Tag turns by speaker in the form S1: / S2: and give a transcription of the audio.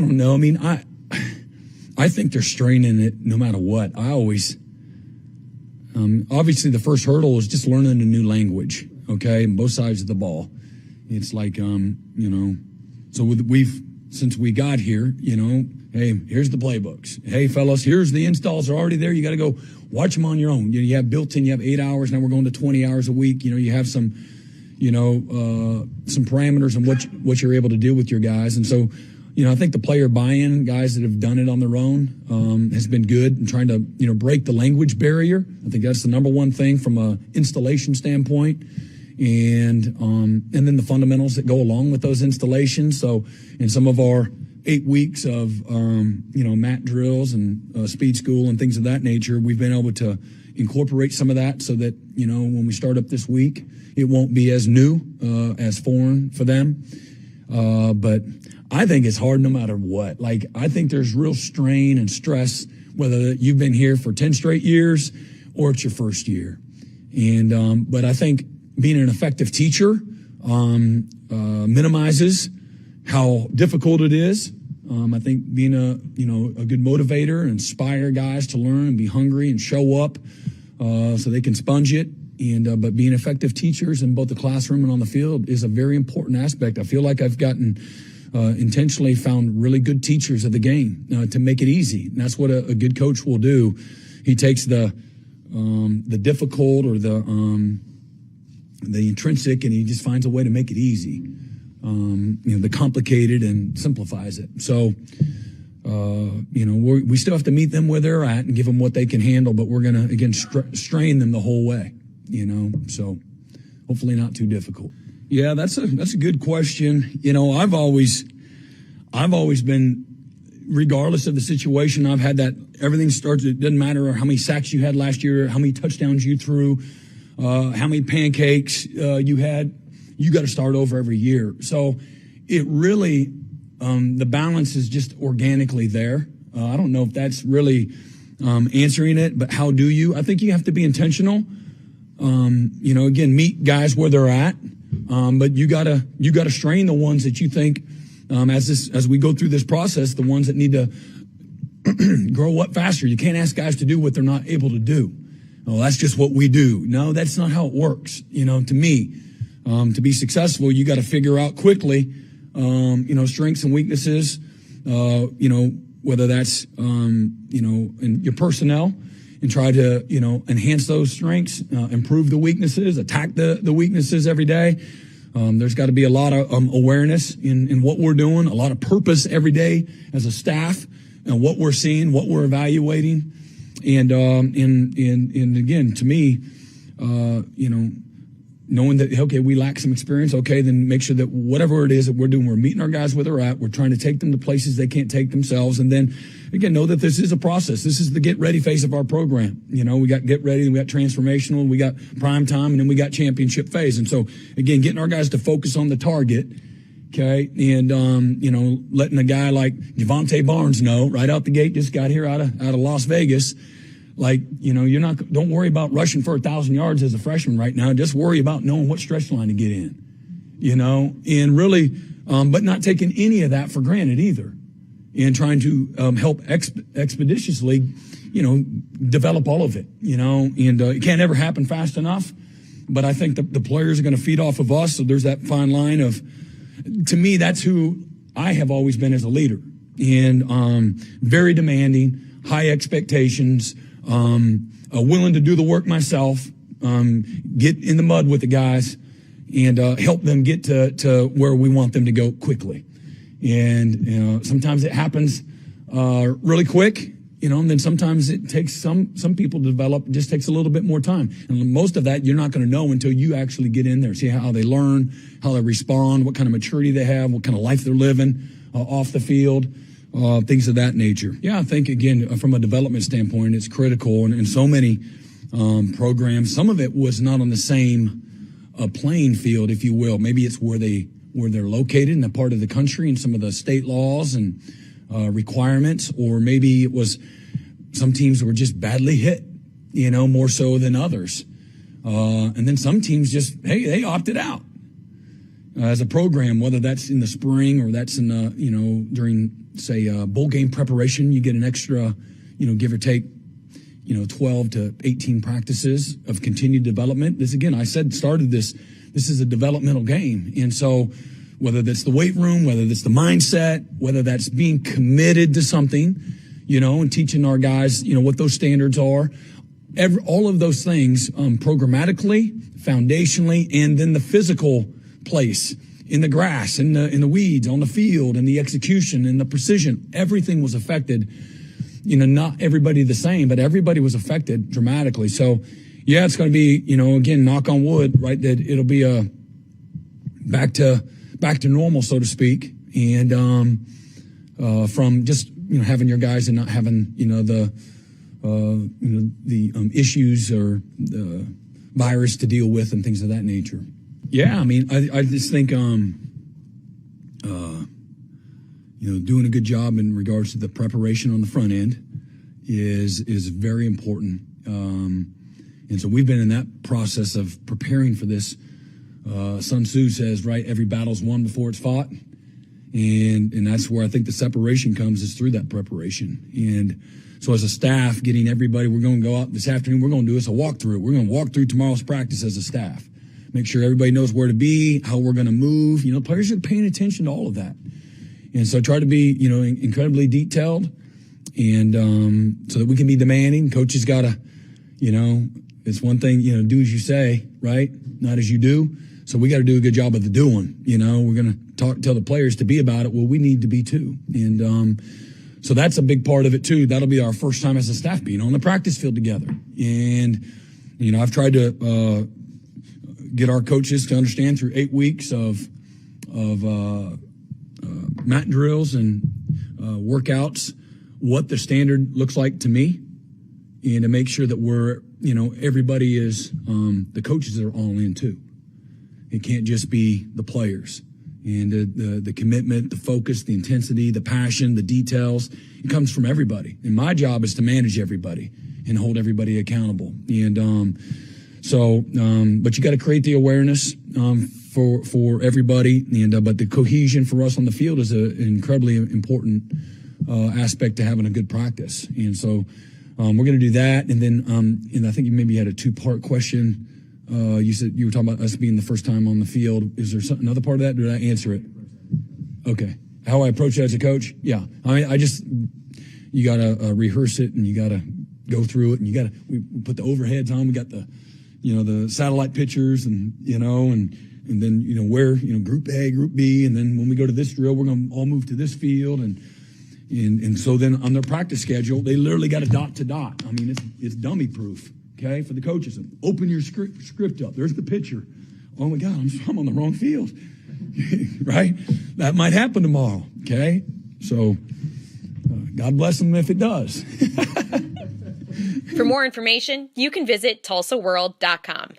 S1: don't know. I mean, I think they're straining it no matter what. I always, obviously the first hurdle is just learning a new language, okay, on both sides of the ball. It's like, so since we got here, hey, here's the playbooks. Hey, fellas, here's the installs are already there. You got to go watch them on your own. You have built-in, you have 8 hours. Now we're going to 20 hours a week. You have some parameters on what you're able to do with your guys. And so, I think the player buy-in, guys that have done it on their own, has been good in trying to, break the language barrier. I think that's the number one thing from a installation standpoint. And then the fundamentals that go along with those installations. So in some of our 8 weeks of, mat drills and speed school and things of that nature, we've been able to incorporate some of that so that, when we start up this week, it won't be as new, as foreign for them. But I think it's hard no matter what. Like, I think there's real strain and stress, whether you've been here for 10 straight years or it's your first year. And, but I think being an effective teacher, minimizes how difficult it is. I think being a good motivator and inspire guys to learn and be hungry and show up, so they can sponge it. And, but being effective teachers in both the classroom and on the field is a very important aspect. I feel like I've gotten, intentionally found really good teachers of the game, to make it easy. And that's what a good coach will do. He takes the difficult or the intrinsic, and he just finds a way to make it easy. The complicated, and simplifies it. So, we still have to meet them where they're at and give them what they can handle, but we're going to, again, strain them the whole way, so hopefully not too difficult. Yeah, that's a good question. I've always been, regardless of the situation, I've had that everything starts, it doesn't matter how many sacks you had last year, how many touchdowns you threw, how many pancakes you had, you got to start over every year. So it really, the balance is just organically there. I don't know if that's really answering it, but how do you? I think you have to be intentional. Again, meet guys where they're at, but you gotta strain the ones that you think, as we go through this process, the ones that need to grow up faster. You can't ask guys to do what they're not able to do. Oh, that's just what we do. No, that's not how it works. To me, to be successful, you got to figure out quickly, strengths and weaknesses, whether that's, in your personnel, and try to, enhance those strengths, improve the weaknesses, attack the weaknesses every day. There's got to be a lot of awareness in what we're doing, a lot of purpose every day as a staff, and what we're seeing, what we're evaluating. And again, to me, knowing that, okay, we lack some experience, okay, then make sure that whatever it is that we're doing, we're meeting our guys where they're at. We're trying to take them to places they can't take themselves. And then, again, know that this is a process. This is the get ready phase of our program. We got get ready, we got transformational, we got prime time, and then we got championship phase. And so, again, getting our guys to focus on the target, okay, and, letting a guy like Javonte Barnes know right out the gate, just got here out of Las Vegas. Like, don't worry about rushing for 1,000 yards as a freshman right now. Just worry about knowing what stretch line to get in, and really, but not taking any of that for granted either, and trying to help expeditiously, develop all of it, and it can't ever happen fast enough. But I think the players are going to feed off of us. So there's that fine line of, to me, that's who I have always been as a leader, and very demanding, high expectations. Willing to do the work myself, get in the mud with the guys, and help them get to where we want them to go quickly. And sometimes it happens really quick, and then sometimes it takes some people to develop. It just takes a little bit more time. And most of that you're not going to know until you actually get in there, see how they learn, how they respond, what kind of maturity they have, what kind of life they're living off the field. Things of that nature. Yeah, I think, again, from a development standpoint, it's critical. And so many programs, some of it was not on the same playing field, if you will. Maybe it's where they're located in a part of the country and some of the state laws and requirements, or maybe it was some teams were just badly hit, more so than others. And then some teams just, hey, they opted out. as a program, whether that's in the spring or that's in the, during, say, bowl game preparation, you get an extra, give or take, 12 to 18 practices of continued development. This, again, this is a developmental game. And so whether that's the weight room, whether that's the mindset, whether that's being committed to something, and teaching our guys, what those standards are, all of those things, programmatically, foundationally, and then the physical place in the grass, in the weeds, on the field, and the execution and the precision, everything was affected. Not everybody the same, but everybody was affected dramatically. So, yeah, it's going to be, again, knock on wood, right? That it'll be a back to normal, so to speak, and from just having your guys and not having the issues or the virus to deal with and things of that nature. Yeah, I mean, I just think doing a good job in regards to the preparation on the front end is very important. And so we've been in that process of preparing for this. Sun Tzu says, right, every battle's won before it's fought. And that's where I think the separation comes, is through that preparation. And so as a staff, getting everybody, we're going to go out this afternoon, we're going to do a walkthrough. We're going to walk through tomorrow's practice as a staff. Make sure everybody knows where to be, how we're going to move. Players are paying attention to all of that. And so try to be, incredibly detailed, and so that we can be demanding. Coaches got to, it's one thing, do as you say, right? Not as you do. So we got to do a good job of the doing. We're going to tell the players to be about it. Well, we need to be too. And so that's a big part of it too. That'll be our first time as a staff being on the practice field together. And, I've tried to get our coaches to understand through 8 weeks of mat drills and workouts what the standard looks like to me, and to make sure that we're, everybody is, the coaches are all in too. It can't just be the players. And the commitment, the focus, the intensity, the passion, the details, it comes from everybody. And my job is to manage everybody and hold everybody accountable. And but you got to create the awareness for everybody. And but the cohesion for us on the field is an incredibly important aspect to having a good practice. And so we're going to do that. And then and I think you maybe had a two-part question. You said you were talking about us being the first time on the field. Is there another part of that? Did I answer it? Okay. How I approach it as a coach? Yeah. I mean, you got to rehearse it, and you got to go through it, and we put the overheads on. We got the, the satellite pictures, and, and then, where, group A, group B. And then when we go to this drill, we're going to all move to this field. And so then on their practice schedule, they literally got a dot to dot. I mean, it's dummy proof. Okay, for the coaches, open your script up. There's the picture. Oh my God, I'm on the wrong field, right? That might happen tomorrow. Okay, so God bless them if it does.
S2: For more information, you can visit TulsaWorld.com.